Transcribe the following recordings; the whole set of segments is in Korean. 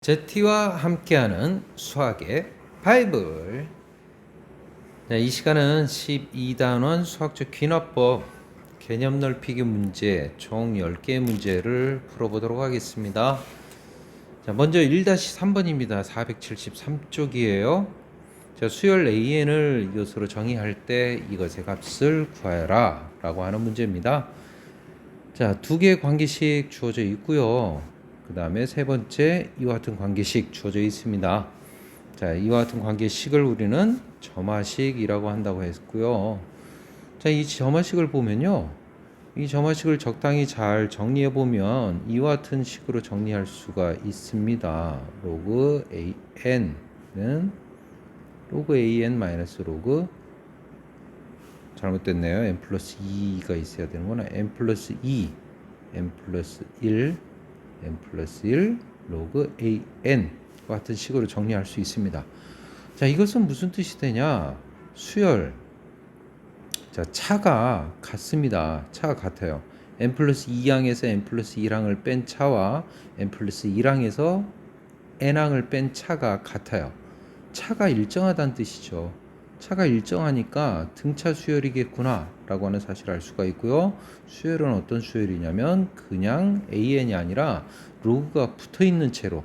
제티와 함께하는 수학의 바이블. 네, 이 시간은 12단원 수학적 귀납법 개념 넓히기 문제 총 10개의 문제를 풀어보도록 하겠습니다. 자, 먼저 1-3번입니다. 473쪽이에요. 자, 수열 AN을 이것으로 정의할 때 이것의 값을 구하여라 라고 하는 문제입니다. 자, 두 개의 관계식 주어져 있고요. 그 다음에 세 번째 이와 같은 관계식 주어져 있습니다. 자, 이와 같은 관계식을 우리는 점화식이라고 한다고 했고요. 자, 이 점화식을 보면요, 이 점화식을 적당히 잘 정리해 보면 이와 같은 식으로 정리할 수가 있습니다. 로그 AN은 로그 AN 마이너스 로그, 잘못됐네요. n 플러스 2가 있어야 되는구나. n 플러스 2, n 플러스 1, n 플러스 1 로그 an 같은 식으로 정리할 수 있습니다. 자, 이것은 무슨 뜻이 되냐? 수열. 자, 차가 같습니다. 차가 같아요. n 플러스 2항에서 n 플러스 1항을 뺀 차와 n 플러스 1항에서 n항을 뺀 차가 같아요. 차가 일정하다는 뜻이죠. 차가 일정하니까 등차 수열이겠구나 라고 하는 사실을 알 수가 있고요. 수열은 어떤 수열이냐면 그냥 AN이 아니라 로그가 붙어있는 채로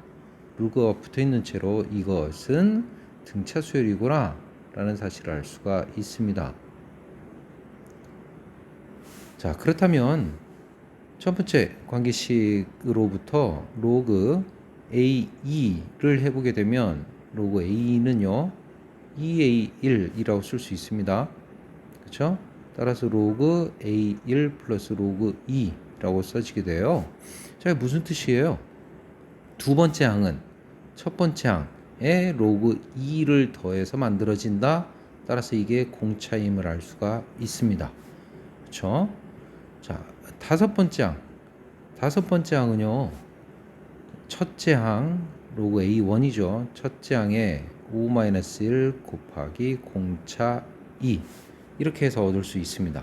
이것은 등차 수열이구나 라는 사실을 알 수가 있습니다. 자, 그렇다면 첫 번째 관계식으로부터 로그 AE를 해보게 되면 로그 A는요 2A1이라고 쓸 수 있습니다. 그렇죠? 따라서 로그 A1 플러스 로그 2라고 써지게 돼요. 자, 무슨 뜻이에요? 두 번째 항은 첫 번째 항에 로그 2를 더해서 만들어진다. 따라서 이게 공차임을 알 수가 있습니다. 그렇죠? 자, 다섯 번째 항은요 첫째 항 로그 A1이죠. 첫째 항에 5-1 곱하기 공차 2 이렇게 해서 얻을 수 있습니다.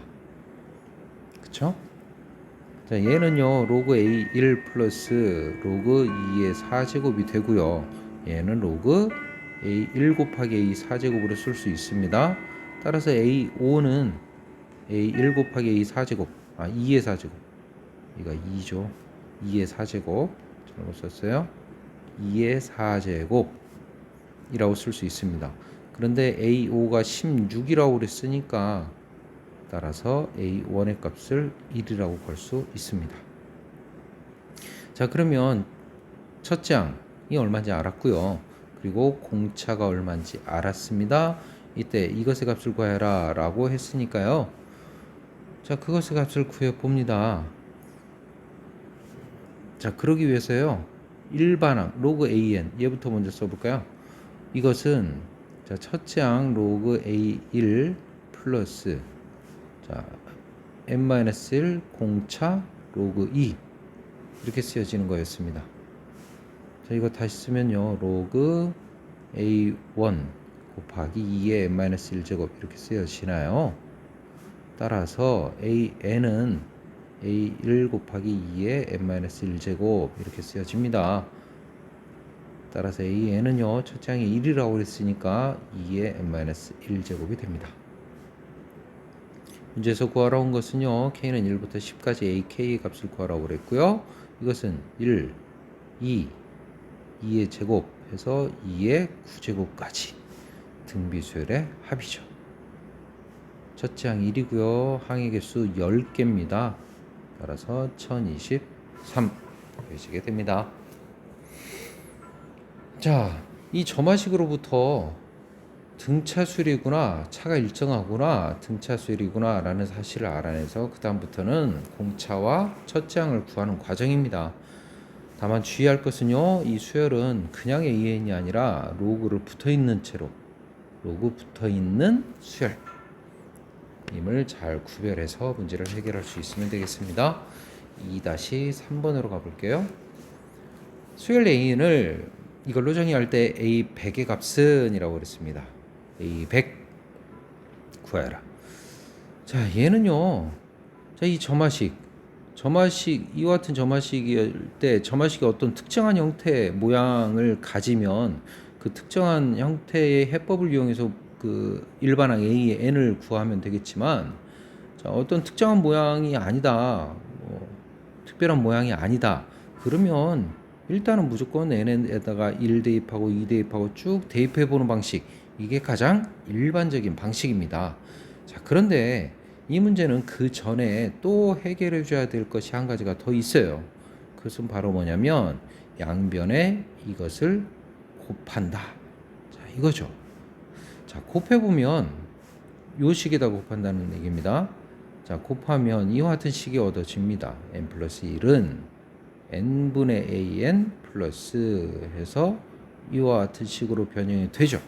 그쵸? 자, 얘는요 로그 A1 플러스 로그 2의 4제곱이 되고요. 얘는 로그 A1 곱하기 A 4제곱으로 쓸 수 있습니다. 따라서 A5는 A1 곱하기 A 4제곱 2의 4제곱, 이가 2죠. 2의 4제곱 잘못 썼어요. 2의 4제곱이라고 쓸 수 있습니다. 그런데 A5가 16이라고 그랬으니까 따라서 A1의 값을 1이라고 볼 수 있습니다. 자, 그러면 첫째 항이 얼마인지 알았고요. 그리고 공차가 얼마인지 알았습니다. 이때 이것의 값을 구해라 라고 했으니까요. 자, 그것의 값을 구해 봅니다. 자, 그러기 위해서요. 일반항 로그 AN 얘부터 먼저 써볼까요? 이것은 자, 첫째 항 로그 A1 플러스 자 n-1 공차 로그 2 이렇게 쓰여지는 거였습니다. 자, 이거 다시 쓰면요 로그 A1 곱하기 2의 n-1 제곱 이렇게 쓰여지나요? 따라서 AN은 A1 곱하기 2의 n-1 제곱 이렇게 쓰여집니다. 따라서 AN은요 첫째 항이 1이라고 했으니까 2의 n-1 제곱이 됩니다. 문제에서 구하러 온 것은요 K는 1부터 10까지 AK의 값을 구하라고 그랬고요. 이것은 1, 2, 2의 제곱 해서 2의 9제곱까지 등비수열의 합이죠. 첫째 항 1이고요. 항의 개수 10개입니다. 따라서 1023 되시게 됩니다. 자, 이 점화식으로부터 등차 수열이구나, 차가 일정하구나, 등차 수열이구나 라는 사실을 알아내서 그 다음부터는 공차와 첫째 항을 구하는 과정입니다. 다만 주의할 것은요, 이 수열은 그냥 AN이 아니라 로그를 붙어있는 채로 로그 붙어있는 수열 임을 잘 구별해서 문제를 해결할 수 있으면 되겠습니다. 2-3번으로 가볼게요. 수열 A를 이걸로 정의할 때 A100의 값은 이라고 그랬습니다. A100 구하여라. 자, 얘는요 자, 이 점화식 점화식 이와 같은 점화식일 때 점화식이 어떤 특정한 형태 모양을 가지면 그 특정한 형태의 해법을 이용해서 그 일반항 A의 n을 구하면 되겠지만, 자, 어떤 특정한 모양이 아니다, 특별한 모양이 아니다, 그러면 일단은 무조건 n에다가 1 대입하고 2 대입하고 쭉 대입해 보는 방식, 이게 가장 일반적인 방식입니다. 자, 그런데 이 문제는 그 전에 또 해결해 줘야 될 것이 한 가지가 더 있어요. 그것은 바로 뭐냐면 양변에 이것을 곱한다. 자, 이거죠. 자, 곱해보면 요 식에다 곱한다는 얘기입니다. 자, 곱하면 이와 같은 식이 얻어집니다. n 플러스 1은 n분의 an 플러스 해서 이와 같은 식으로 변형이 되죠.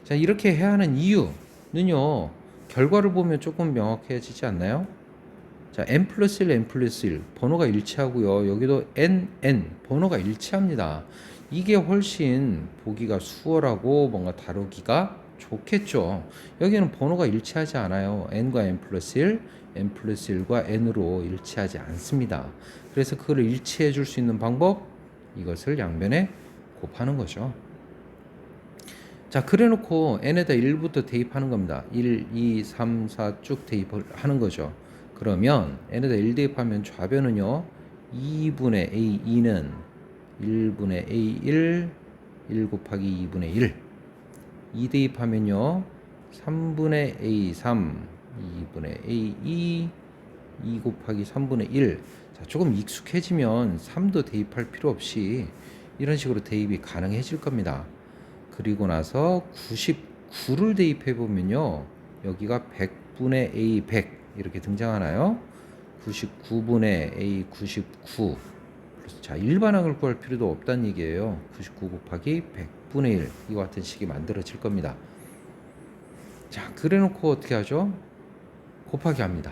자, 이렇게 해야 하는 이유는요, 결과를 보면 조금 명확해지지 않나요? 자, n 플러스 1, n 플러스 1 번호가 일치하고요. 여기도 n 번호가 일치합니다. 이게 훨씬 보기가 수월하고 뭔가 다루기가 좋겠죠. 여기는 번호가 일치하지 않아요. n과 n 플러스 1, n 플러스 1과 n으로 일치하지 않습니다. 그래서 그걸 일치해 줄 수 있는 방법, 이것을 양변에 곱하는 거죠. 자, 그래 놓고 n에다 1부터 대입하는 겁니다. 1, 2, 3, 4 쭉 대입을 하는 거죠. 그러면 n에다 1 대입하면 좌변은요, 2분의 a2는 1분의 a1 1 곱하기 2분의 1. 2 대입하면요, 3분의 a3 2분의 a2 2 곱하기 3분의 1. 자, 조금 익숙해지면 3도 대입할 필요 없이 이런 식으로 대입이 가능해질 겁니다. 그리고 나서 99를 대입해 보면요, 여기가 100분의 a 100 이렇게 등장하나요? 99분의 a 99. 자, 일반항을 구할 필요도 없다는 얘기예요. 99 곱하기 100분의 1 이와 같은 식이 만들어질 겁니다. 자, 그래 놓고 어떻게 하죠? 곱하기 합니다.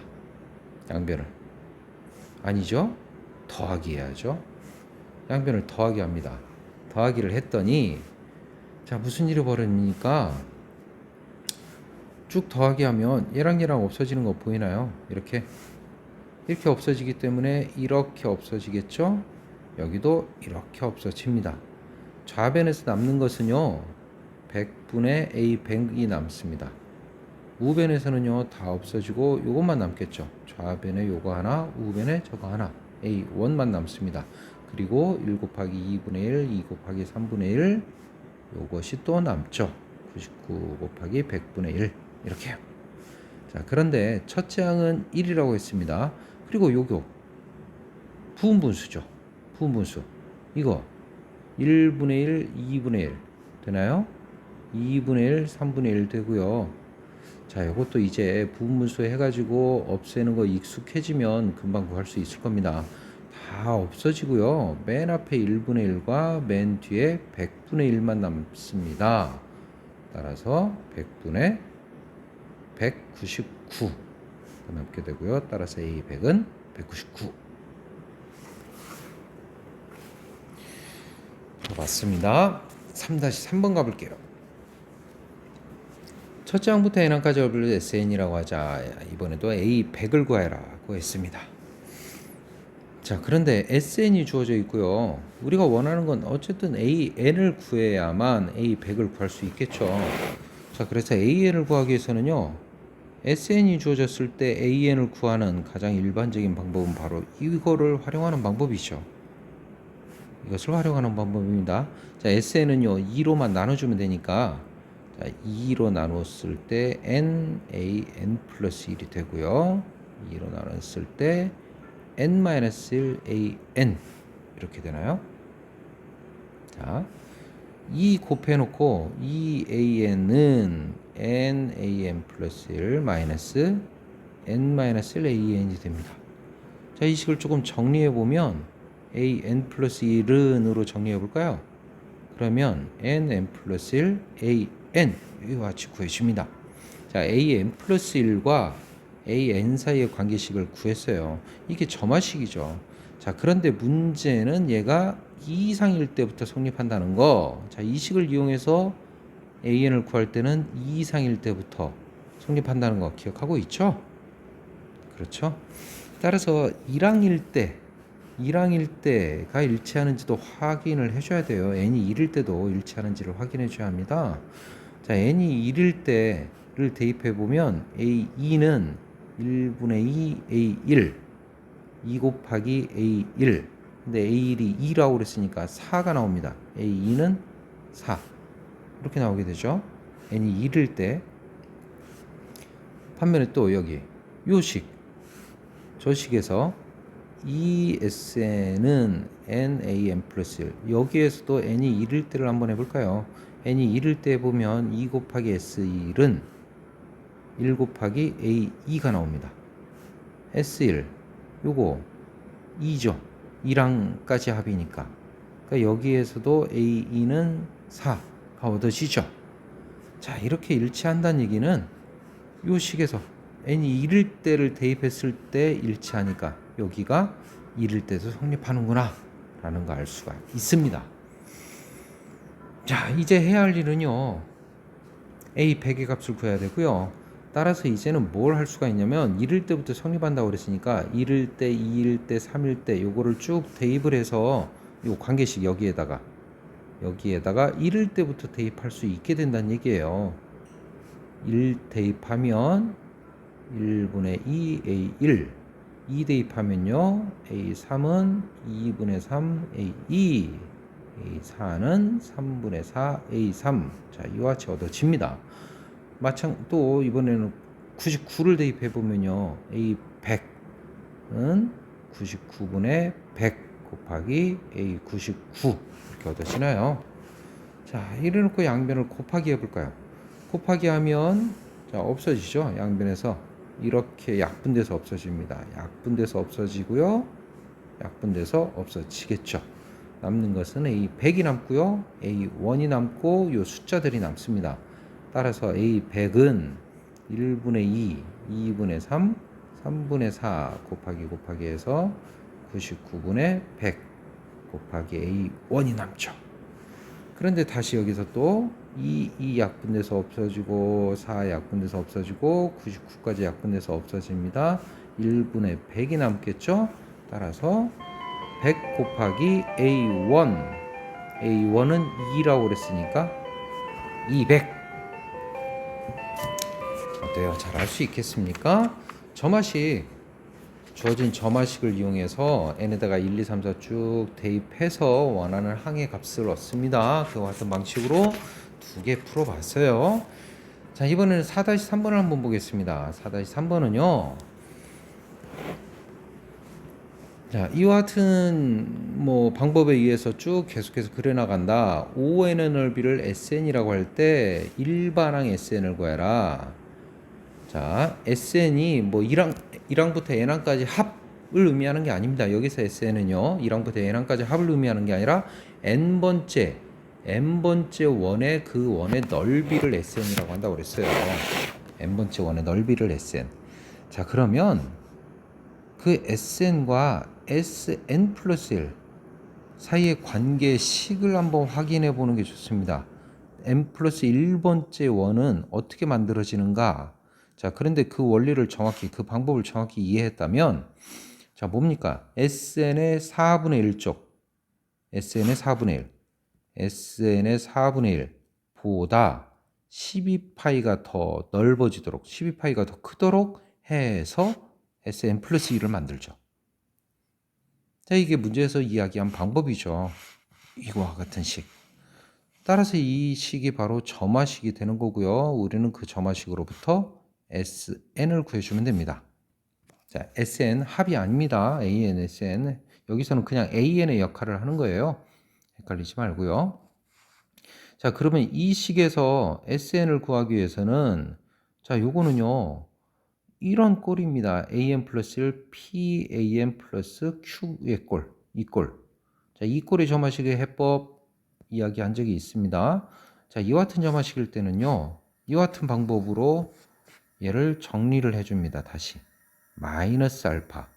양변을. 아니죠? 더하기 해야죠. 양변을 더하기 합니다. 더하기를 했더니, 자, 무슨 일이 벌어집니까? 쭉 더하기 하면 얘랑 얘랑 없어지는 거 보이나요? 이렇게 없어지기 때문에 이렇게 없어지겠죠? 여기도 이렇게 없어집니다. 좌변에서 남는 것은요, 100분의 a 100이 남습니다. 우변에서는요, 다 없어지고 요것만 남겠죠. 좌변에 요거 하나, 우변에 저거 하나, a1만 남습니다. 그리고 1 곱하기 2분의 1, 2 곱하기 3분의 1, 요것이 또 남죠. 99 곱하기 100분의 1 이렇게요. 자, 그런데 첫째 항은 1이라고 했습니다. 그리고 요거 부분분수죠. 부분분수. 이거 1분의 1, 2분의 1 되나요? 2분의 1, 3분의 1 되고요. 자, 요것도 이제 부분분수 해가지고 없애는 거 익숙해지면 금방 구할 수 있을 겁니다. 다 없어지고요. 맨 앞에 1분의 1과 맨 뒤에 100분의 1만 남습니다. 따라서 100분의 199 남게 되고요. 따라서 A100은 199. 맞습니다. 3-3번 가볼게요. 첫째 항부터 n항까지 얼굴을 SN이라고 하자. 이번에도 A100을 구하라고 했습니다. 자, 그런데 SN이 주어져 있고요. 우리가 원하는 건 어쨌든 AN을 구해야만 A100을 구할 수 있겠죠. 자, 그래서 AN을 구하기 위해서는요, SN이 주어졌을 때 AN을 구하는 가장 일반적인 방법은 바로 이거를 활용하는 방법이죠. 이것을 활용하는 방법입니다. 자, SN은요, 2로만 나눠주면 되니까, 자, 2로 나눴을 때 NAN 플러스 1이 되고요. 2로 나눴을 때 n-1 an 이렇게 되나요? 자, 2 곱해놓고 2an은 nan 플러스 1 마이너스 n-1 an이 됩니다. 자, 이 식을 조금 정리해보면 an 플러스 1은으로 정리해볼까요? 그러면 nn 플러스 1 an 이와 같이 구해줍니다. 자, an 플러스 1과 an 사이의 관계식을 구했어요. 이게 점화식이죠. 자, 그런데 문제는 얘가 2 이상일 때부터 성립한다는 거. 자, 이 식을 이용해서 an을 구할 때는 2 이상일 때부터 성립한다는 거 기억하고 있죠? 그렇죠? 따라서 1항일 때가 일치하는지도 확인을 해줘야 돼요. n이 1일 때도 일치하는지를 확인해 줘야 합니다. 자, n이 1일 때를 대입해 보면 a2는 1분의 2 a1 2 곱하기 a1 근데 a1이 2라고 그랬으니까 4가 나옵니다. a2는 4 이렇게 나오게 되죠. n이 1일 때. 반면에 또 여기 요 식, 저 식에서 ESN은 NAN 플러스 1 여기에서도 n이 1일 때를 한번 해볼까요? n이 1일 때 보면 2 곱하기 S1은 1 곱하기 A2가 나옵니다. S1 요거 2죠. 2랑까지 합이니까. 그러니까 여기에서도 A2는 4가 얻어지죠. 자, 이렇게 일치한다는 얘기는 요 식에서 n이 1일 때를 대입했을 때 일치하니까 여기가 1일 때도 성립하는구나 라는 거 알 수가 있습니다. 자, 이제 해야 할 일은요, a 100의 값을 구해야 되고요. 따라서 이제는 뭘 할 수가 있냐면 1일 때부터 성립한다고 그랬으니까 1일 때, 2일 때, 3일 때 요거를 쭉 대입을 해서 요 관계식 여기에다가 1일 때부터 대입할 수 있게 된다는 얘기예요. 1 대입하면 1분의 2A1 2 대입하면요 A3은 2분의 3 A2 A4는 3분의 4 A3 자, 이와 같이 얻어집니다. 또 이번에는 99를 대입해 보면요 A100은 99분의 100 곱하기 A99 이렇게 얻어지나요? 자, 이래놓고 양변을 곱하기 해볼까요? 곱하기 하면 자, 없어지죠. 양변에서 이렇게 약분돼서 없어집니다. 약분돼서 없어지고요. 약분돼서 없어지겠죠. 남는 것은 A100이 남고요. A1이 남고 요 숫자들이 남습니다. 따라서 A100은 1분의 2, 2분의 3, 3분의 4 곱하기 해서 99분의 100 곱하기 A1이 남죠. 그런데 다시 여기서 또 2 약분돼서 없어지고 4 약분돼서 없어지고 99까지 약분돼서 없어집니다. 1분의 100이 남겠죠. 따라서 100 곱하기 A1은 2라고 그랬으니까 200 어때요? 잘 알 수 있겠습니까? 주어진 점화식을 이용해서 n에다가 1, 2, 3, 4 쭉 대입해서 원하는 항의 값을 얻습니다. 그와 같은 방식으로 두 개 풀어봤어요. 자, 이번에는 4-3번을 한번 보겠습니다. 4-3번은요. 자, 이와 같은 방법에 의해서 쭉 계속해서 그려나간다. ON의 넓이를 SN이라고 할 때 일반항 SN을 구해라. 자, SN이 1항부터 n항까지 합을 의미하는 게 아닙니다. 여기서 SN은요, 1항부터 n항까지 합을 의미하는 게 아니라 n번째 원의 그 원의 넓이를 SN이라고 한다고 그랬어요. n번째 원의 넓이를 SN. 자, 그러면 그 SN과 SN 플러스 1 사이의 관계식을 한번 확인해 보는 게 좋습니다. n 플러스 1번째 원은 어떻게 만들어지는가? 자, 그런데 그 원리를 정확히, 그 방법을 정확히 이해했다면, 자, 뭡니까? SN의 4분의 1쪽, SN의 4분의 1 보다 12파이가 더 넓어지도록, 12파이가 더 크도록 해서 SN 플러스 1을 만들죠. 자, 이게 문제에서 이야기한 방법이죠. 이거와 같은 식. 따라서 이 식이 바로 점화식이 되는 거고요. 우리는 그 점화식으로부터 SN을 구해주면 됩니다. 자, SN 합이 아닙니다. AN, SN. 여기서는 그냥 AN의 역할을 하는 거예요. 헷갈리지 말고요. 자, 그러면 이 식에서 SN을 구하기 위해서는 자, 요거는요. 이런 꼴입니다. AN 플러스 1, PAN 플러스 Q의 꼴. 이 꼴. 자, 이 꼴의 점화식의 해법 이야기한 적이 있습니다. 자, 이와 같은 점화식일 때는요. 이와 같은 방법으로 얘를 정리를 해줍니다. 다시 마이너스 알파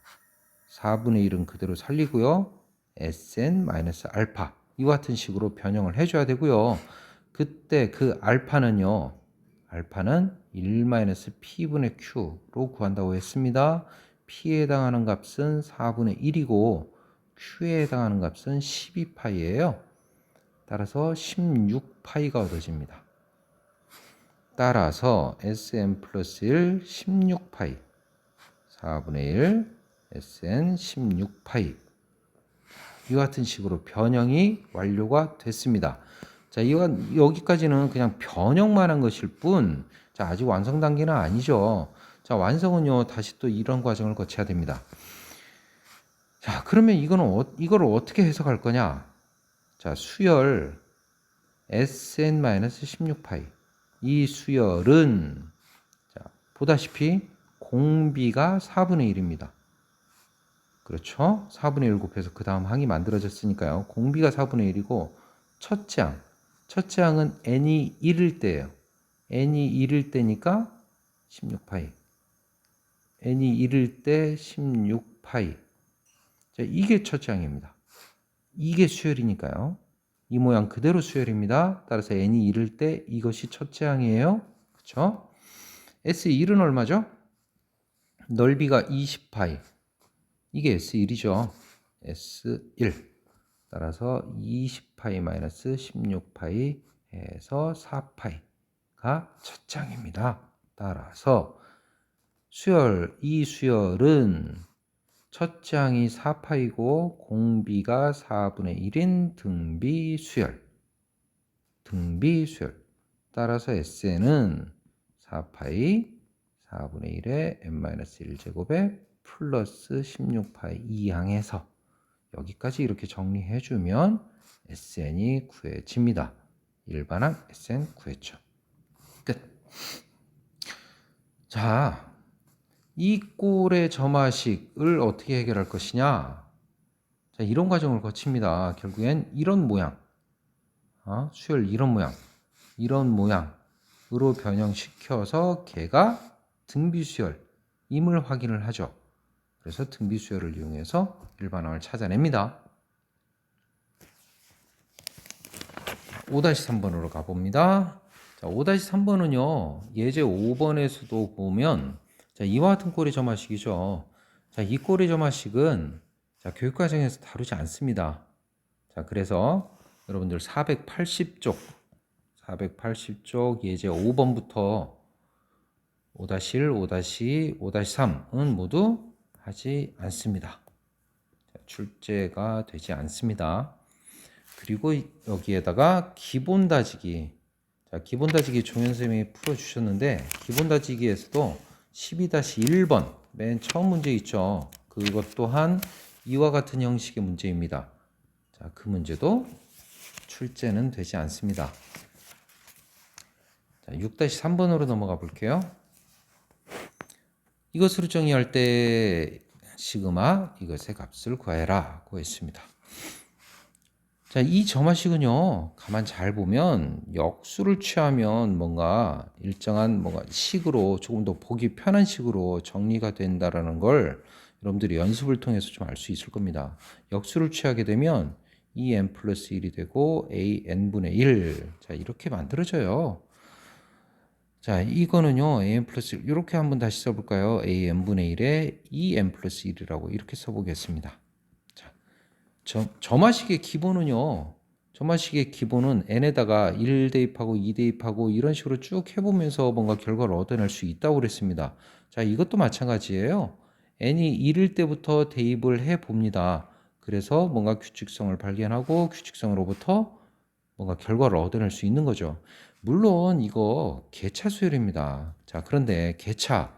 4분의 1은 그대로 살리고요. SN 마이너스 알파 이와 같은 식으로 변형을 해줘야 되고요. 그때 그 알파는 1 마이너스 P분의 Q로 구한다고 했습니다. P에 해당하는 값은 4분의 1이고 Q에 해당하는 값은 12파이예요. 따라서 16파이가 얻어집니다. 따라서 Sn 플러스 1 16파이 4분의 1 Sn 16파이 이와 같은 식으로 변형이 완료가 됐습니다. 자, 여기까지는 그냥 변형만 한 것일 뿐, 자, 아직 완성 단계는 아니죠. 자, 완성은요, 다시 또 이런 과정을 거쳐야 됩니다. 자, 그러면 이거를 어떻게 해석할 거냐? 자, 수열 Sn-16파이. 이 수열은, 자, 보다시피 공비가 4분의 1입니다. 그렇죠? 4분의 1 곱해서 그 다음 항이 만들어졌으니까요. 공비가 4분의 1이고 첫째 항은 n이 1일 때예요. n이 1일 때니까 16파이. n이 1일 때 16파이. 자, 이게 첫째 항입니다. 이게 수열이니까요. 이 모양 그대로 수열입니다. 따라서 n이 1일 때 이것이 첫째 항이에요. 그렇죠? S1은 얼마죠? 넓이가 20파이. 이게 S1이죠. S1. 따라서 20파이 마이너스 16파이 해서 4파이가 첫 장입니다. 따라서 이 수열은 첫 장이 4파이고 공비가 4분의 1인 등비 수열. 따라서 Sn은 4파이 4분의 1에 n-1제곱에 플러스 16파이 2항에서 여기까지 이렇게 정리해주면 SN이 구해집니다. 일반항 SN 구했죠. 끝. 자, 이 꼴의 점화식을 어떻게 해결할 것이냐? 자, 이런 과정을 거칩니다. 결국엔 이런 모양, 수열 이런 모양으로 변형시켜서 걔가 등비수열임을 확인을 하죠. 그래서 등비수열을 이용해서 일반항을 찾아냅니다. 5-3번으로 가봅니다. 자, 5-3번은요, 예제 5번에서도 보면, 자, 이와 같은 꼴의 점화식이죠. 자, 이 꼴의 점화식은, 자, 교육과정에서 다루지 않습니다. 자, 그래서 여러분들 480쪽 예제 5번부터 5-1, 5-2, 5-3은 모두 하지 않습니다. 자, 출제가 되지 않습니다. 그리고 여기에다가 기본 다지기. 자, 기본 다지기 종현 선생님이 풀어주셨는데, 기본 다지기에서도 12-1번, 맨 처음 문제 있죠. 그것 또한 이와 같은 형식의 문제입니다. 자, 그 문제도 출제는 되지 않습니다. 자, 6-3번으로 넘어가 볼게요. 이것으로 정의할 때 시그마 이것의 값을 구해라고 했습니다. 자, 이 점화식은요, 가만 잘 보면 역수를 취하면 뭔가 일정한 뭔가 식으로 조금 더 보기 편한 식으로 정리가 된다라는 걸 여러분들이 연습을 통해서 좀 알 수 있을 겁니다. 역수를 취하게 되면 2n 플러스 1이 되고 an분의 1. 자, 이렇게 만들어져요. 자, 이거는요, an 플러스 1. 이렇게 한번 다시 써볼까요? an분의 1에 2n 플러스 1이라고 이렇게 써보겠습니다. 자, 점화식의 기본은요, 점화식의 기본은 n에다가 1 대입하고 2 대입하고 이런 식으로 쭉 해보면서 뭔가 결과를 얻어낼 수 있다고 그랬습니다. 자, 이것도 마찬가지예요. n이 1일 때부터 대입을 해봅니다. 그래서 뭔가 규칙성을 발견하고 규칙성으로부터 뭔가 결과를 얻어낼 수 있는 거죠. 물론 이거 개차 수열입니다. 자, 그런데 개차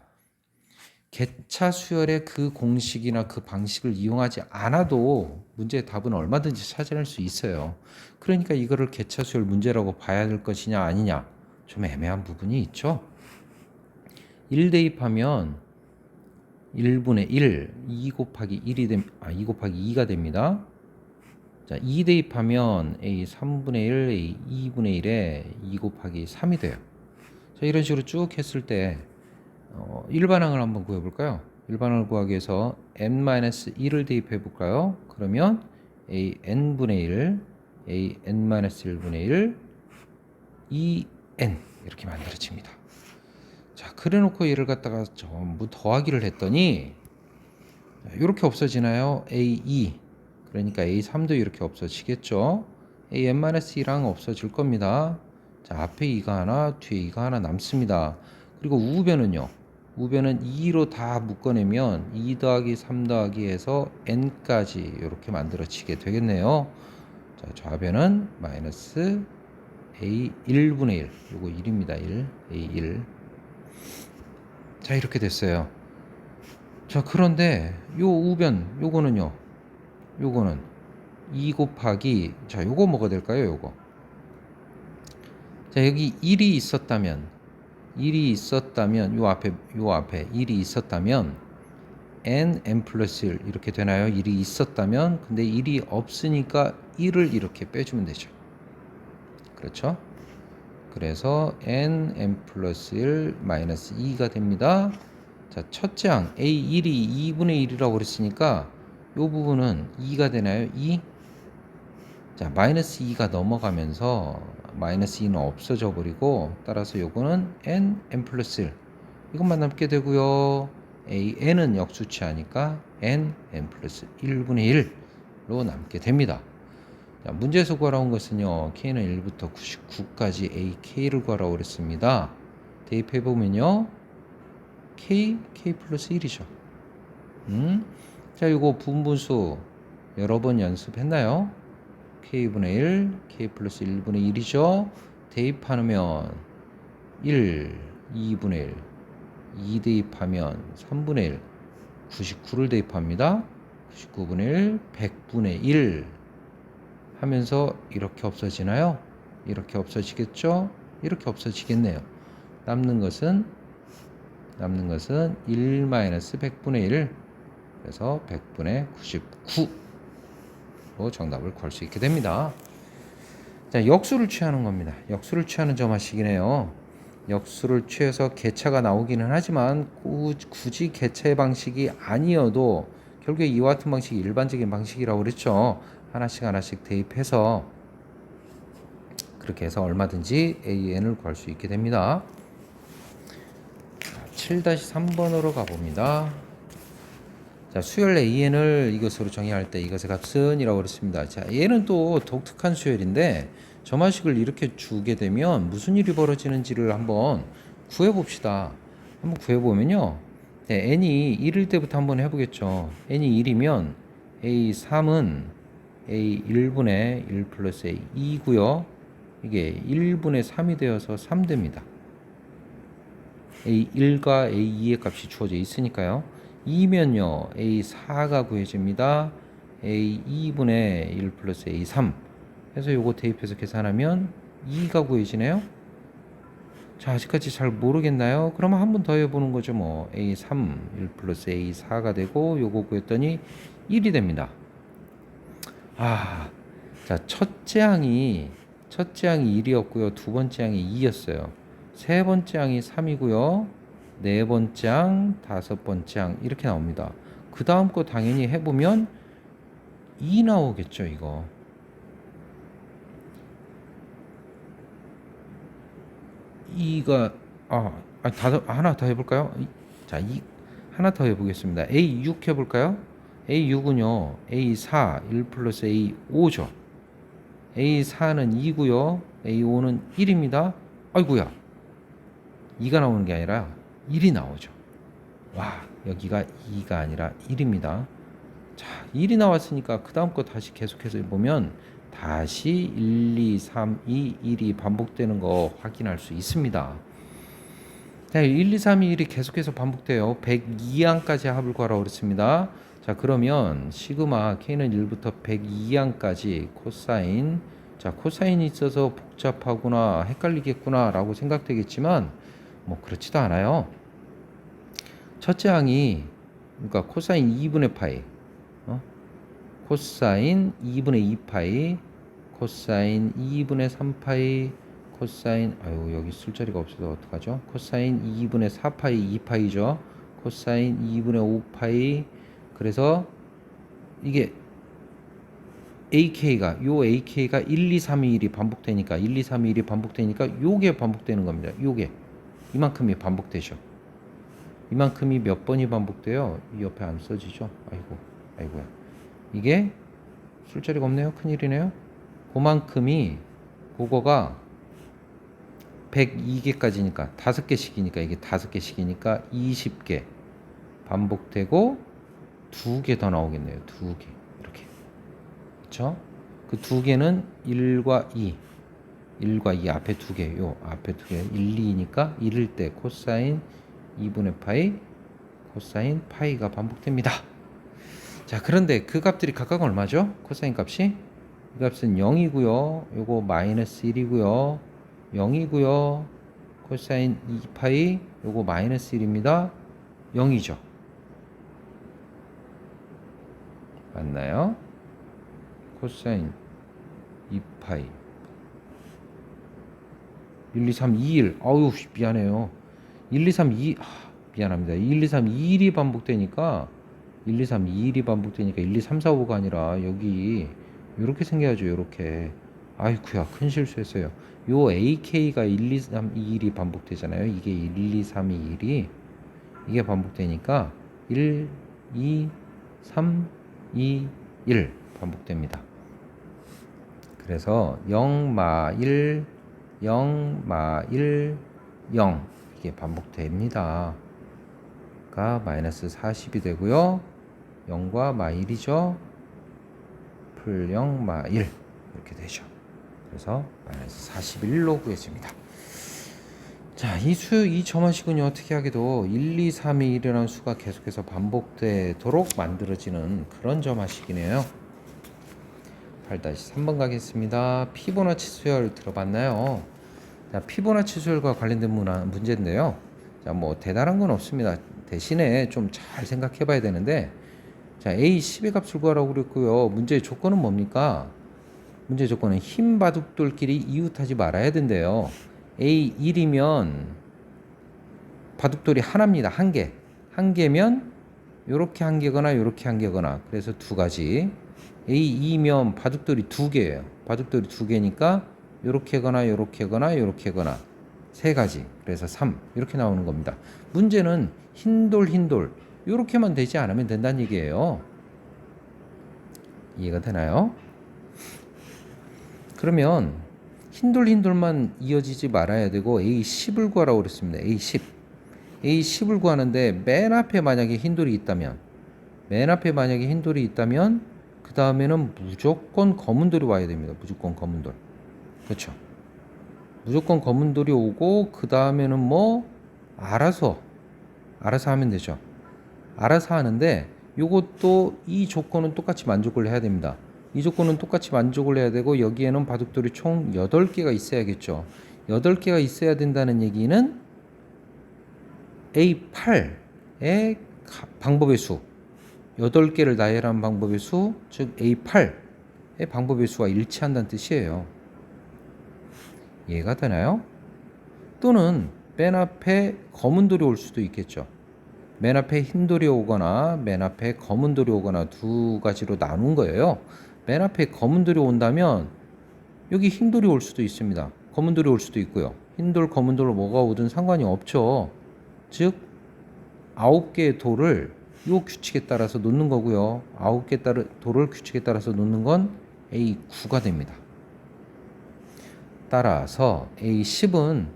수열의 그 공식이나 그 방식을 이용하지 않아도 문제의 답은 얼마든지 찾아낼 수 있어요. 그러니까 이거를 개차 수열 문제라고 봐야 될 것이냐 아니냐 좀 애매한 부분이 있죠. 1 대입하면 1분의 1, 2 곱하기 2 곱하기 2가 됩니다. 자, 2 대입하면 A 3분의 1, A 2분의 1에 2 곱하기 3이 돼요. 자, 이런 식으로 쭉 했을 때 일반항을 한번 구해볼까요? 일반항을 구하기 위해서 n-1을 대입해볼까요? 그러면 A n분의 1, A n-1분의 1, 2n 이렇게 만들어집니다. 자, 그래놓고 얘를 갖다가 전부 더하기를 했더니 이렇게 없어지나요? A2 그러니까 A3도 이렇게 없어지겠죠. AN-2랑 없어질 겁니다. 자, 앞에 2가 하나, 뒤에 2가 하나 남습니다. 그리고 우변은요. 우변은 2로 다 묶어내면 2 더하기 3 더하기 해서 n까지 이렇게 만들어지게 되겠네요. 자, 좌변은 마이너스 A 1분의 1. 요거 1입니다. 1. A1. 자, 이렇게 됐어요. 자, 그런데 요 우변 요거는요. 요거는 2 곱하기 자, 요거 뭐가 될까요? 요거. 자, 여기 1이 있었다면 요 앞에 1이 있었다면 n 플러스 1 이렇게 되나요? 1이 있었다면 근데 1이 없으니까 1을 이렇게 빼주면 되죠. 그렇죠? 그래서 n 플러스 1 마이너스 2가 됩니다. 자, 첫째 항 A1이 2분의 1이라고 그랬으니까 요 부분은 2가 되나요? 2. 자, 마이너스 2가 넘어가면서 마이너스 2는 없어져 버리고 따라서 요거는 n 플러스 1 이것만 남게 되고요. n은 역수치하니까 n 플러스 1분의 1로 남게 됩니다. 자, 문제에서 구하라온 것은요. k는 1부터 99까지 ak를 구하라고 그랬습니다. 대입해보면요. k 플러스 1이죠. 자, 이거 분분수 여러 번 연습했나요? k분의 1, k 플러스 1분의 1이죠. 대입하면 1, 2분의 1, 2 대입하면 3분의 1, 99를 대입합니다. 99분의 1, 100분의 1 하면서 이렇게 없어지나요? 이렇게 없어지겠죠? 이렇게 없어지겠네요. 남는 것은 1-100분의 1 그래서 100분의 99로 정답을 구할 수 있게 됩니다. 자, 역수를 취하는 겁니다. 역수를 취하는 점화식이네요. 역수를 취해서 개차가 나오기는 하지만 굳이 개차의 방식이 아니어도 결국에 이와 같은 방식이 일반적인 방식이라고 그랬죠. 하나씩 대입해서 그렇게 해서 얼마든지 AN을 구할 수 있게 됩니다. 7-3번으로 가봅니다. 자, 수열 AN을 이것으로 정의할 때 이것의 값은 이라고 그랬습니다. 자, 얘는 또 독특한 수열인데 점화식을 이렇게 주게 되면 무슨 일이 벌어지는지를 한번 구해봅시다. 한번 구해보면요. 네, n이 1일 때부터 한번 해보겠죠. n이 1이면 a3은 a1분의 1 플러스 a2고요. 이게 1분의 3이 되어서 3 됩니다. A1과 A2의 값이 주어져 있으니까요. 2면요. A4가 구해집니다. A2분의 1 플러스 A3 해서 요거 대입해서 계산하면 2가 구해지네요. 자, 아직까지 잘 모르겠나요? 그러면 한 번 더 해보는 거죠. 뭐 A3 1 플러스 A4가 되고 요거 구했더니 1이 됩니다. 아, 자, 첫째 항이 1이었고요. 두 번째 항이 2였어요. 세 번째 항이 3이고요. 네 번째 항, 다섯 번째 항 이렇게 나옵니다. 그 다음 거 당연히 해보면 2 나오겠죠, 이거. 하나 더 해볼까요? 자, 하나 더 해보겠습니다. A6 해볼까요? A6은요, A4, 1 플러스 A5죠. A4는 2고요. A5는 1입니다. 아이고야. 2가 나오는 게 아니라 1이 나오죠. 와, 여기가 2가 아니라 1입니다. 자, 1이 나왔으니까 그 다음 거 다시 계속해서 보면 다시 1, 2, 3, 2, 1이 반복되는 거 확인할 수 있습니다. 자, 1, 2, 3, 2, 1이 계속해서 반복돼요. 102항까지 합을 구하라고 그랬습니다. 자, 그러면 시그마 K는 1부터 102항까지 코사인. 자, 코사인이 있어서 복잡하구나, 헷갈리겠구나 라고 생각되겠지만 뭐 그렇지도 않아요. 첫째 항이 그러니까 코사인 2분의 파이, 코사인 2분의 2파이, 코사인 2분의 3파이, 코사인 여기 쓸 자리가 없어서 어떡하죠? 코사인 2분의 4파이 2파이죠. 코사인 2분의 5파이. 그래서 이게 AK가 1, 2, 3, 2, 1이 반복되니까 1, 2, 3, 2, 1이 반복되니까 요게 반복되는 겁니다. 요게 이만큼이 반복되죠. 이만큼이 몇 번이 반복돼요? 이 옆에 안 써지죠? 아이고야. 이게 술자리가 없네요. 큰일이네요. 그만큼이 그거가 102개까지니까 5개씩이니까 이게 5개씩이니까 20개 반복되고 2개 더 나오겠네요. 2개 이렇게. 그렇죠? 그 2개는 1과 2 앞에 2개 요 앞에 2개 1, 2니까 1일 때 코사인 2분의 파이 코사인 파이가 반복됩니다. 자, 그런데 그 값들이 각각 얼마죠? 코사인 값이 이 값은 0이고요. 요거 마이너스 1이고요. 0이고요. 코사인 2파이 요거 마이너스 1입니다. 0이죠. 맞나요? 코사인 2파이 1, 2, 3, 2, 1 아우 미안해요. 1, 2, 3, 2 미안합니다. 1, 2, 3, 2, 1이 반복되니까 1, 2, 3, 2, 1이 반복되니까 1, 2, 3, 4, 5가 아니라 여기 이렇게 생겨야죠. 이렇게. 아이쿠야 큰 실수했어요. 요 AK가 1, 2, 3, 2, 1이 반복되잖아요. 이게 1, 2, 3, 2, 1이 이게 반복되니까 1, 2, 3, 2, 1 반복됩니다. 그래서 0, 마 1, 0, 마 1, 0 이게 반복됩니다. 가 마이너스 40이 되고요. 0과 마 1이죠. 풀 0, 마 1 이렇게 되죠. 그래서 마이너스 41로 구해집니다. 자, 이 점화식은요 어떻게 하게도 1, 2, 3, 2, 1이라는 수가 계속해서 반복되도록 만들어지는 그런 점화식이네요. 8-3번 가겠습니다. 피보나치 수열 들어봤나요? 자, 피보나치 수열과 관련된 문제인데요. 자, 뭐 대단한 건 없습니다. 대신에 좀 잘 생각해 봐야 되는데, 자, A10의 값을 구하라고 그랬고요. 문제의 조건은 뭡니까? 문제 조건은 흰 바둑돌끼리 이웃하지 말아야 된대요. A1이면 바둑돌이 하나입니다. 한 개. 한 개면 요렇게 한 개거나 요렇게 한 개거나. 그래서 두 가지. A2면 바둑돌이 두 개예요. 바둑돌이 두 개니까 요렇게거나 요렇게거나 요렇게거나 세 가지. 그래서 3 이렇게 나오는 겁니다. 문제는 흰돌 요렇게만 되지 않으면 된다는 얘기예요. 이해가 되나요? 그러면 흰돌만 이어지지 말아야 되고 A10을 구하라고 그랬습니다. A10을 구하는데 맨 앞에 만약에 흰돌이 있다면 그 다음에는 무조건 검은돌이 와야 됩니다. 무조건 검은돌. 그렇죠? 무조건 검은돌이 오고 그 다음에는 뭐 알아서 하면 되죠. 알아서 하는데 요것도 이 조건은 똑같이 만족을 해야 됩니다. 이 조건은 똑같이 만족을 해야 되고 여기에는 바둑돌이 총 8개가 있어야겠죠. 8개가 있어야 된다는 얘기는 A8의 방법의 수 8개를 나열한 방법의 수, 즉 A8의 방법의 수와 일치한다는 뜻이에요. 이해가 되나요? 또는 맨 앞에 검은 돌이 올 수도 있겠죠. 맨 앞에 흰 돌이 오거나 맨 앞에 검은 돌이 오거나 두 가지로 나눈 거예요. 맨 앞에 검은 돌이 온다면 여기 흰 돌이 올 수도 있습니다. 검은 돌이 올 수도 있고요. 흰 돌, 검은 돌로 뭐가 오든 상관이 없죠. 즉 9개의 돌을 요 규칙에 따라서 놓는 거고요. 9개 돌을 규칙에 따라서 놓는 건 A9가 됩니다. 따라서 A10은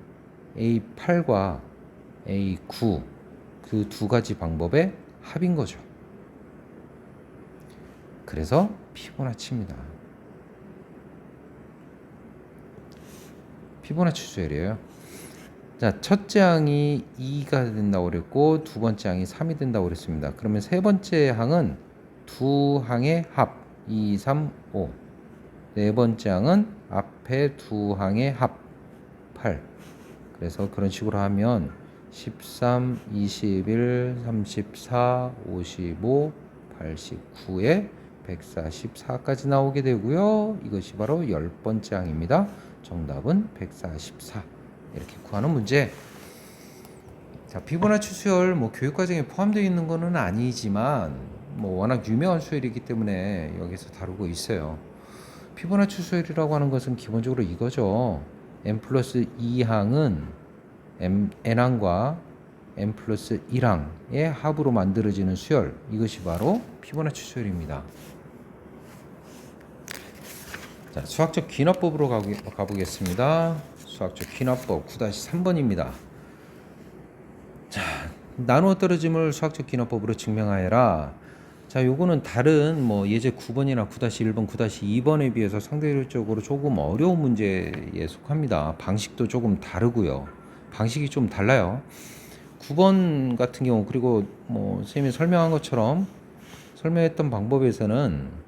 A8과 A9 그 두 가지 방법의 합인 거죠. 그래서 피보나치입니다. 피보나치 수열이에요. 자, 첫째 항이 2가 된다고 그랬고 두 번째 항이 3이 된다고 그랬습니다. 그러면 세 번째 항은 두 항의 합 2, 3, 5. 네 번째 항은 앞에 두 항의 합 8. 그래서 그런 식으로 하면 13, 21, 34, 55, 89에 144까지 나오게 되고요. 이것이 바로 10번째 항입니다. 정답은 144. 이렇게 구하는 문제. 자, 피보나치 수열 뭐 교육과정에 포함되어 있는 거는 아니지만 뭐 워낙 유명한 수열이기 때문에 여기서 다루고 있어요. 피보나치 수열이라고 하는 것은 기본적으로 이거죠. n 플러스 2항은 n항과 n 플러스 1항의 합으로 만들어지는 수열, 이것이 바로 피보나치 수열입니다. 자, 수학적 귀납법으로 가보겠습니다. 수학적 귀납법 9-3번입니다. 자, 나누어 떨어짐을 수학적 귀납법으로 증명하여라. 자, 요거는 다른 예제 9번이나 9-1번, 9-2번에 비해서 상대적으로 조금 어려운 문제에 속합니다. 방식도 조금 다르고요. 방식이 좀 달라요. 9번 같은 경우, 그리고 선생님이 설명한 것처럼 설명했던 방법에서는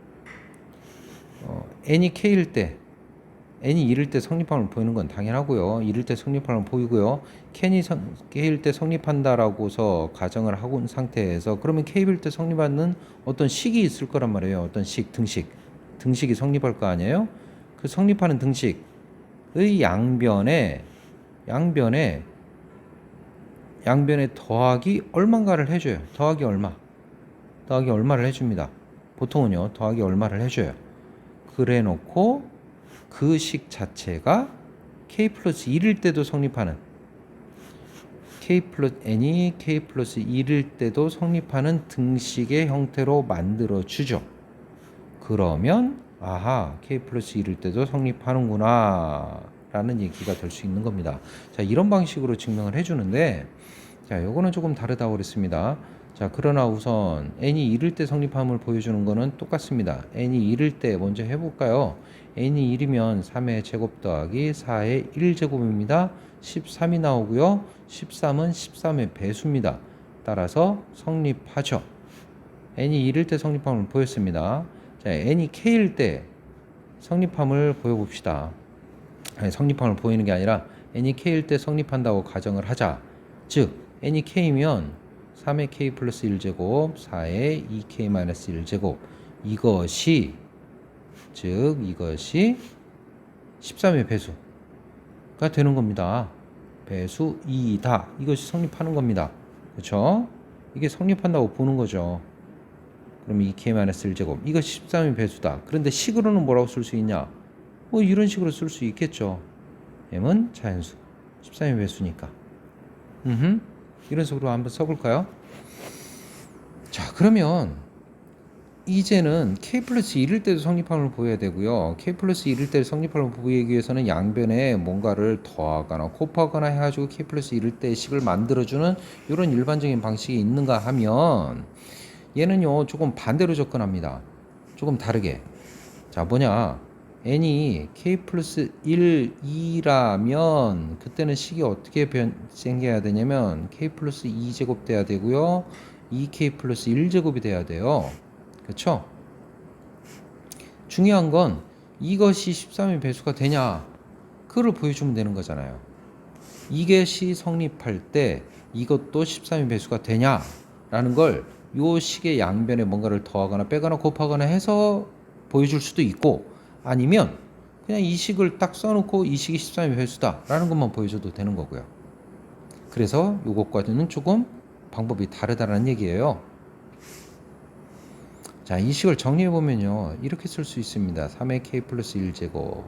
n이 k일 때, n이 1일 때 성립함을 보이는 건 당연하고요. 1일 때 성립함을 보이고요. k일 때 성립한다라고서 가정을 하고 있는 상태에서, 그러면 k일 때 성립하는 어떤 식이 있을 거란 말이에요. 어떤 식, 등식이 성립할 거 아니에요. 그 성립하는 등식의 양변에 더하기 얼마인가를 해줘요. 더하기 얼마를 해줍니다. 보통은요, 더하기 얼마를 해줘요. 그래 놓고 그 식 자체가 k 플러스 1일 때도 성립하는, n이 k 플러스 1일 때도 성립하는 등식의 형태로 만들어 주죠. 그러면 아하, k 플러스 1일 때도 성립하는구나 라는 얘기가 될 수 있는 겁니다. 자, 이런 방식으로 증명을 해주는데, 자, 요거는 조금 다르다고 그랬습니다. 자, 그러나 우선 n이 1일 때 성립함을 보여주는 거는 똑같습니다. n이 1일 때 먼저 해볼까요? n이 1이면 3의 제곱 더하기 4의 1제곱입니다. 13이 나오고요. 13은 13의 배수입니다. 따라서 성립하죠. n이 1일 때 성립함을 보였습니다. 자, n이 k일 때 성립함을 보여봅시다. 아니, 성립함을 보이는 게 아니라 n이 k일 때 성립한다고 가정을 하자. 즉 n이 k면 3의 k 플러스 1제곱, 4의 2k 마이너스 1제곱, 이것이 13의 배수가 되는 겁니다. 배수 2다. 이것이 성립하는 겁니다. 그렇죠? 이게 성립한다고 보는 거죠. 그럼 2k 마이너스 1제곱, 이것이 13의 배수다. 그런데 식으로는 뭐라고 쓸 수 있냐? 이런 식으로 쓸 수 있겠죠. m은 자연수, 13의 배수니까. 이런 식으로 한번 써볼까요? 자, 그러면 이제는 k 플러스 1일 때도 성립함을 보여야 되고요. k 플러스 1일 때 성립함을 보이기 위해서는 양변에 뭔가를 더하거나 곱하거나 해가지고 k 플러스 1일 때 식을 만들어주는 이런 일반적인 방식이 있는가 하면, 얘는요 조금 반대로 접근합니다. 조금 다르게. 자, 뭐냐, n이 k 플러스 1, 2라면 그때는 식이 어떻게 생겨야 되냐면 k 플러스 2제곱 돼야 되고요, 2k 플러스 1제곱이 돼야 돼요. 그렇죠? 중요한 건 이것이 13의 배수가 되냐, 그걸 보여주면 되는 거잖아요. 이것이 성립할 때 이것도 13의 배수가 되냐 라는 걸 요 식의 양변에 뭔가를 더하거나 빼거나 곱하거나 해서 보여줄 수도 있고, 아니면 그냥 이 식을 딱 써놓고 이 식이 13의 배수다 라는 것만 보여줘도 되는 거고요. 그래서 요것과는 조금 방법이 다르다는 얘기예요. 자, 이 식을 정리해보면요, 이렇게 쓸 수 있습니다. 3의 k 플러스 1제곱,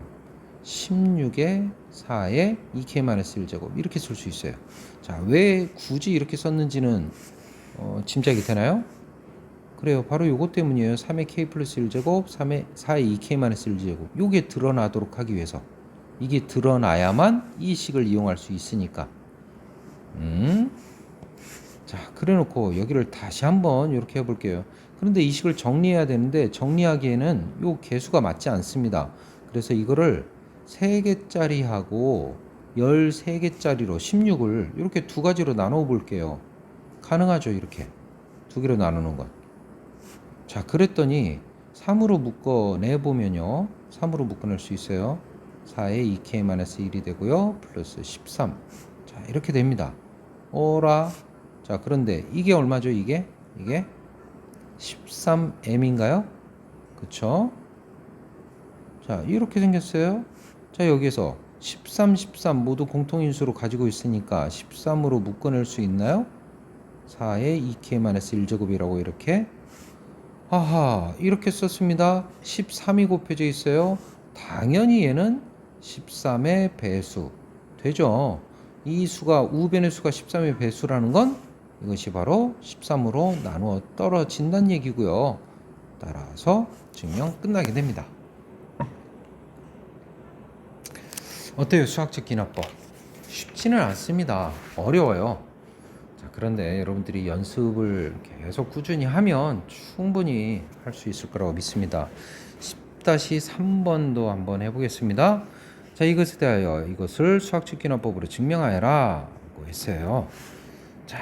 16의 4의 2k 마이너스 1제곱, 이렇게 쓸 수 있어요. 자, 왜 굳이 이렇게 썼는지는 짐작이 되나요? 그래요. 바로 요것 때문이에요. 3의 k 플러스 1제곱, 4의 2k 마이너스 1제곱. 요게 드러나도록 하기 위해서. 이게 드러나야만 이 식을 이용할 수 있으니까. 자, 그래 놓고 여기를 다시 한번 이렇게 해볼게요. 그런데 이 식을 정리해야 되는데, 정리하기에는 요 개수가 맞지 않습니다. 그래서 이거를 3개짜리하고 13개짜리로 16을 이렇게 두 가지로 나눠 볼게요. 가능하죠, 이렇게 두 개로 나누는 건. 자, 그랬더니 3으로 묶어내보면요, 3으로 묶어낼 수 있어요. 4의 2k-1이 되고요, 플러스 13. 자, 이렇게 됩니다. 오라. 자, 그런데 이게 얼마죠? 이게 13m인가요? 그쵸? 자, 이렇게 생겼어요. 자, 여기서 13, 13 모두 공통인수로 가지고 있으니까 13으로 묶어낼 수 있나요? 4의 2k-1제곱이라고 이렇게. 하하, 이렇게 썼습니다. 13이 곱해져 있어요. 당연히 얘는 13의 배수 되죠. 이 수가 우변의 수가 13의 배수라는 건 이것이 바로 13으로 나누어 떨어진다는 얘기고요. 따라서 증명 끝나게 됩니다. 어때요? 수학적 기납법 쉽지는 않습니다. 어려워요. 자, 그런데 여러분들이 연습을 계속 꾸준히 하면 충분히 할 수 있을 거라고 믿습니다. 10-3번도 한번 해보겠습니다. 자, 이것에 대하여 이것을 수학적 기납법으로 증명하여라 라고 했어요. 자,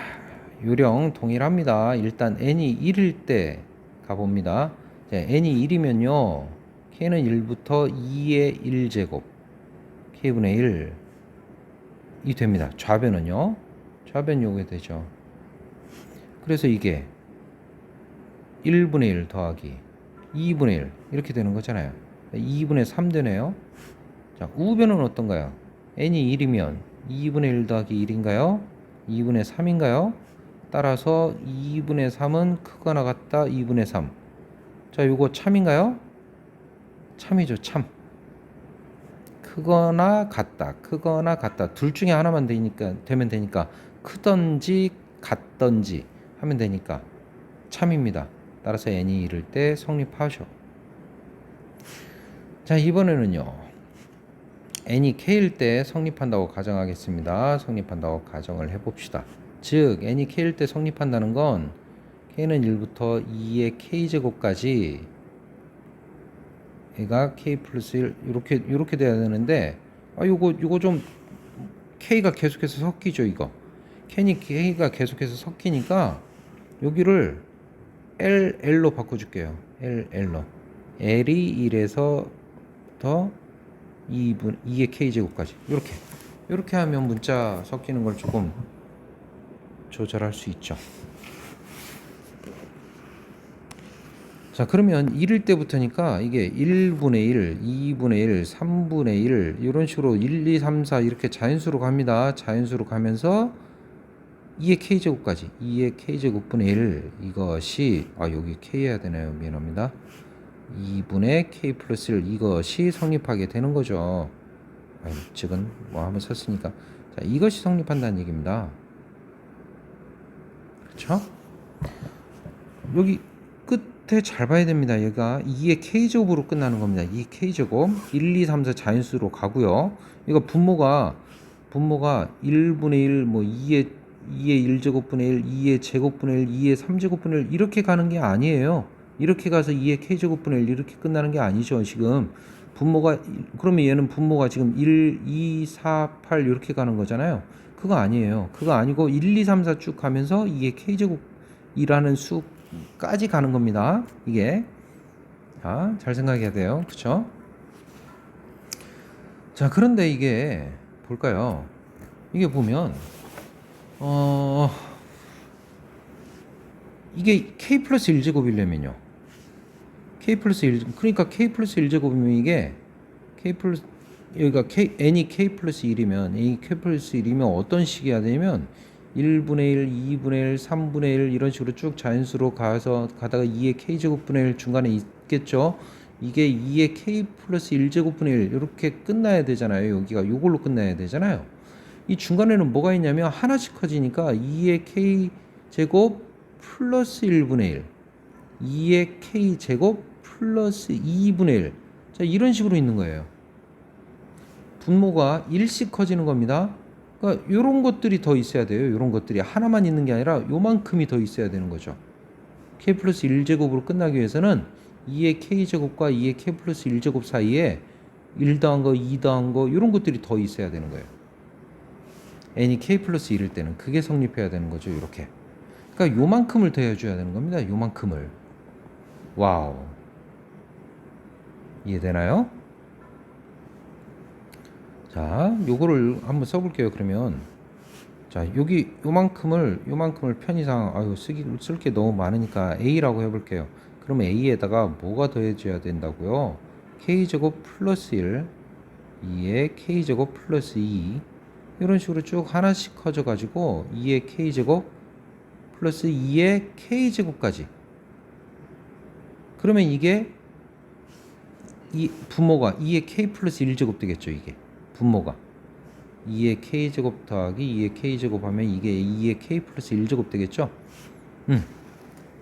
요령 동일합니다. 일단 n이 1일 때 가봅니다. 자, n이 1이면요 k는 1부터 2의 1제곱 k분의 1이 됩니다. 좌변은요, 좌변 요게 되죠. 그래서 이게 1분의 1 더하기 2분의 1 이렇게 되는 거잖아요. 2분의 3 되네요. 자, 우변은 어떤가요? n이 1이면 2분의 1 더하기 1인가요? 2분의 3인가요? 따라서 2분의 3은 크거나 같다 2분의 3. 자, 요거 참인가요? 참이죠, 참. 크거나 같다 둘 중에 하나만 되면 되니까 크던지 같던지 하면 되니까 참입니다. 따라서 n이 이를 때 성립하죠. 자, 이번에는요 n이 k일 때 성립한다고 가정하겠습니다. 성립한다고 가정을 해봅시다. 즉 n이 k일 때 성립한다는 건 k는 1부터 2의 k제곱까지 얘가 k 플러스 1 이렇게 돼야 되는데 요거 좀 k가 계속해서 섞이죠. 이거 k가 계속해서 섞이니까 여기를 LL로 바꿔줄게요. LL로 L이 1에서 더 2의 k제곱까지 이렇게 하면 문자 섞이는 걸 조금 조절할 수 있죠. 자, 그러면 1일 때부터니까 이게 1분의 1, 2분의 1, 3분의 1 이런 식으로 1, 2, 3, 4 이렇게 자연수로 갑니다. 자연수로 가면서 2의 k제곱까지 2의 k제곱분의 1 이것이 여기 k 해야 되나요? 미안합니다. 2분의 k 플러스 1 이것이 성립하게 되는 거죠. 즉은 뭐 한번 썼으니까 자, 이것이 성립한다는 얘기입니다. 그렇죠? 여기 끝에 잘 봐야 됩니다. 얘가 2의 k제곱으로 끝나는 겁니다. 2 k제곱 1, 2, 3, 4 자연수로 가고요. 이거 분모가 1분의 1, 뭐 2의 1제곱분의 1, 2의 제곱분의 1, 2의 3제곱분의 1 이렇게 가는 게 아니에요. 이렇게 가서 2의 k제곱분의 1 이렇게 끝나는 게 아니죠. 지금 분모가 그러면 얘는 분모가 지금 1, 2, 4, 8 이렇게 가는 거잖아요. 그거 아니에요. 그거 아니고 1, 2, 3, 4 쭉 가면서 2의 k제곱이라는 수까지 가는 겁니다. 이게 자, 잘 생각해야 돼요. 그쵸? 자, 그런데 이게 볼까요? 이게 보면 이게 k 플러스 1제곱이려면요. k 플러스 1 그러니까 k 플러스 1제곱이면 이게 k 플러스 여기가 n이 k 플러스 1이면 n이 k 플러스 1이면 어떤 식이 해야 되냐면 1분의 1, 2분의 1, 3분의 1 이런 식으로 쭉 자연수로 가다가 2의 k제곱분의 1 중간에 있겠죠. 이게 2의 k 플러스 1제곱분의 1 이렇게 끝나야 되잖아요. 여기가 요걸로 끝나야 되잖아요. 이 중간에는 뭐가 있냐면 하나씩 커지니까 2의 k제곱 플러스 1분의 1 2의 k제곱 플러스 2분의 1 자, 이런 식으로 있는 거예요. 분모가 1씩 커지는 겁니다. 그러니까 이런 것들이 더 있어야 돼요. 이런 것들이 하나만 있는 게 아니라 요만큼이 더 있어야 되는 거죠. k 플러스 1제곱으로 끝나기 위해서는 2의 k제곱과 2의 k 플러스 1제곱 사이에 1 더한 거, 2 더한 거 이런 것들이 더 있어야 되는 거예요. n이 k 플러스 1일 때는 그게 성립해야 되는 거죠. 이렇게. 그러니까 요만큼을 더해줘야 되는 겁니다. 요만큼을. 와우. 이해되나요? 자, 요거를 한번 써볼게요. 그러면 자, 여기 요만큼을 편의상 쓸 게 너무 많으니까 a라고 해볼게요. 그러면 a에다가 뭐가 더해져야 된다고요? k제곱 플러스 1 2의 k제곱 플러스 2 이런 식으로 쭉 하나씩 커져 가지고 2의 k제곱 플러스 2의 k제곱까지. 그러면 이게 이 분모가 2의 k 플러스 1제곱 되겠죠. 이게 분모가 2의 k제곱 더하기 2의 k제곱 하면 이게 2의 k 플러스 1제곱 되겠죠?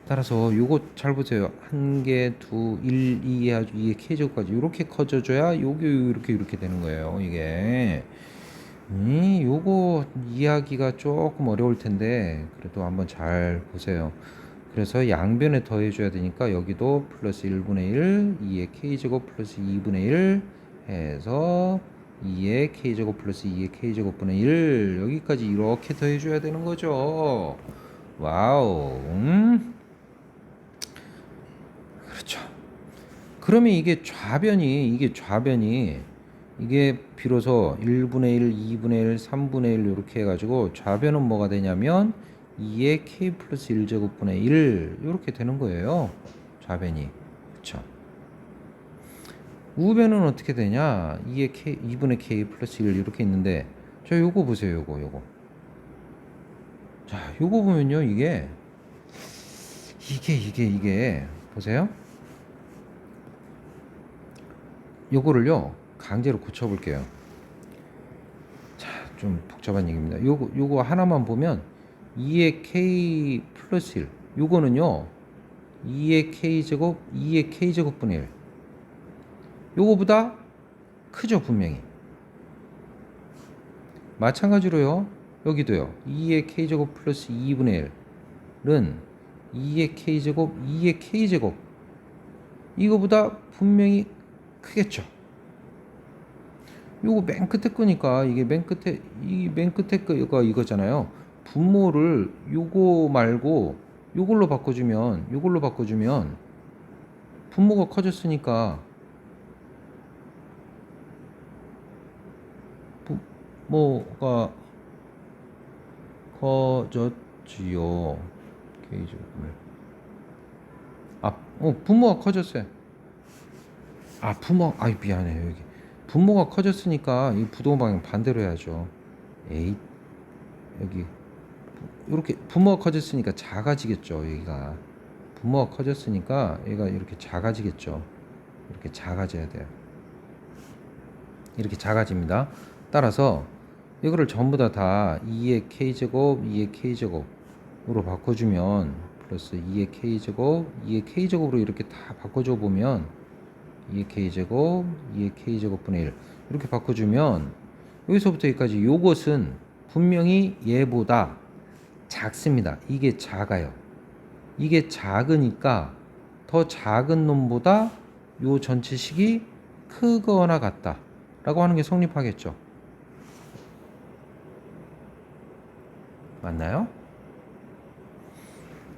따라서 요거 잘 보세요. 1개, 2, 1, 2 해가지고 2의 k제곱까지 이렇게 커져줘야 요게 이렇게 되는 거예요. 이게 요거 이해하기가 조금 어려울 텐데 그래도 한번 잘 보세요. 그래서 양변에 더해줘야 되니까 여기도 플러스 1분의 1, 2의 k제곱 플러스 2분의 1 해서 2의 k제곱 플러스 2의 k제곱분의 1 여기까지 이렇게 더해줘야 되는 거죠. 와우. 그렇죠. 그러면 이게 좌변이 이게 비로소 1분의 1, 2분의 1, 3분의 1 이렇게 해가지고 좌변은 뭐가 되냐면 2의 k 플러스 1제곱분의 1 이렇게 되는 거예요. 좌변이. 그렇죠. 우변은 어떻게 되냐? 2분의 k 플러스 1 이렇게 있는데 자 요거 보세요. 요거. 자 요거 보면요. 이게 보세요. 요거를요. 강제로 고쳐볼게요. 자, 좀 복잡한 얘기입니다. 요거 하나만 보면 2의 k 플러스 1 요거는요 2의 k제곱 2의 k제곱분의 1 요거보다 크죠 분명히. 마찬가지로요 여기도요 2의 k제곱 플러스 2분의 1은 2의 k제곱 2의 k제곱 이거보다 분명히 크겠죠. 요거 맨 끝에 거니까 이게 맨 끝에 거가 이거잖아요. 분모를 요거 말고 요걸로 바꿔주면 분모가 커졌으니까 분모가 커졌지요. 분모가 커졌어요. 미안해요. 여기 분모가 커졌으니까 이 부동 방향 반대로 해야죠. 에이 여기 이렇게 분모가 커졌으니까 작아지겠죠. 여기가 분모가 커졌으니까 얘가 이렇게 작아지겠죠. 이렇게 작아져야 돼요. 이렇게 작아집니다. 따라서 이거를 전부 다 2의 k제곱 2의 k제곱으로 바꿔주면 플러스 2의 k제곱 2의 k제곱으로 이렇게 다 바꿔줘 보면 2의 k제곱 2의 k제곱분의 1 이렇게 바꿔주면 여기서부터 여기까지 요것은 분명히 얘보다 작습니다. 이게 작아요. 이게 작으니까 더 작은 놈보다 요 전체식이 크거나 같다 라고 하는 게 성립하겠죠. 맞나요?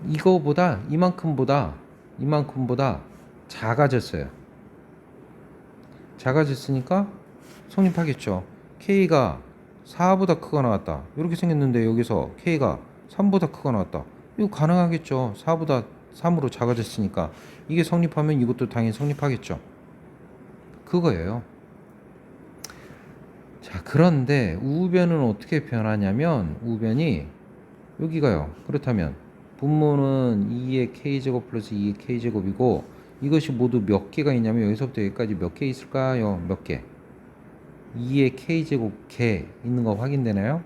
이거보다 이만큼보다 작아졌어요. 작아졌으니까 성립하겠죠. K가 4보다 크거나 나왔다. 이렇게 생겼는데 여기서 K가 3보다 크거나 나왔다. 이거 가능하겠죠. 4보다 3으로 작아졌으니까 이게 성립하면 이것도 당연히 성립하겠죠. 그거예요. 자, 그런데 우변은 어떻게 변하냐면 우변이 여기가요. 그렇다면 분모는 2의 k제곱 플러스 2의 k제곱이고 이것이 모두 몇 개가 있냐면 여기서부터 여기까지 몇 개 있을까요? 몇 개? 2의 k제곱 개 있는 거 확인되나요?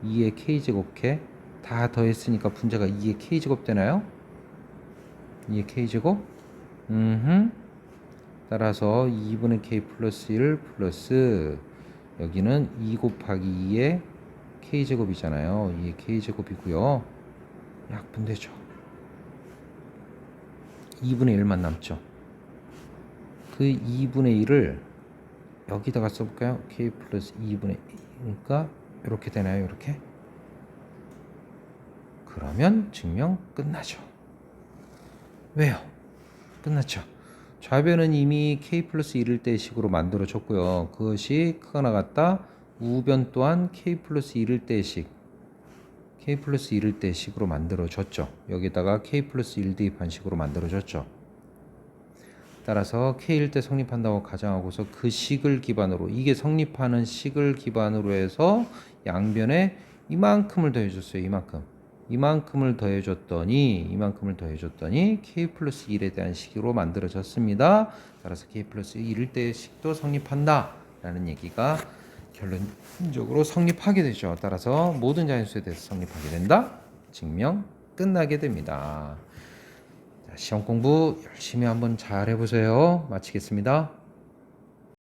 2의 k제곱 개 다 더했으니까 분자가 2의 k제곱 되나요? 2의 k제곱? 따라서 2분의 k 플러스 1 플러스 여기는 2 곱하기 2의 k제곱이잖아요. 2의 k제곱이고요. 약분되죠. 2분의 1만 남죠. 그 2분의 1을 여기다가 써볼까요? k 플러스 2분의 1이니까 이렇게 되나요? 이렇게? 그러면 증명 끝나죠. 왜요? 끝났죠. 좌변은 이미 k 플러스 1일 때 식으로 만들어졌고요. 그것이 크거나 같다. 우변 또한 k 플러스 1일 때 식 식으로 만들어졌죠. 여기다가 k 플러스 1 대입한 식으로 만들어졌죠. 따라서 k일 때 성립한다고 가정하고서 그 식을 기반으로 이게 성립하는 식을 기반으로 해서 양변에 이만큼을 더해줬어요. 이만큼을 더해줬더니 k 플러스 1에 대한 식으로 만들어졌습니다. 따라서 k 플러스 1일 때 식도 성립한다 라는 얘기가 결론적으로 성립하게 되죠. 따라서 모든 자연수에 대해서 성립하게 된다. 증명 끝나게 됩니다. 자, 시험 공부 열심히 한번 잘 해보세요. 마치겠습니다.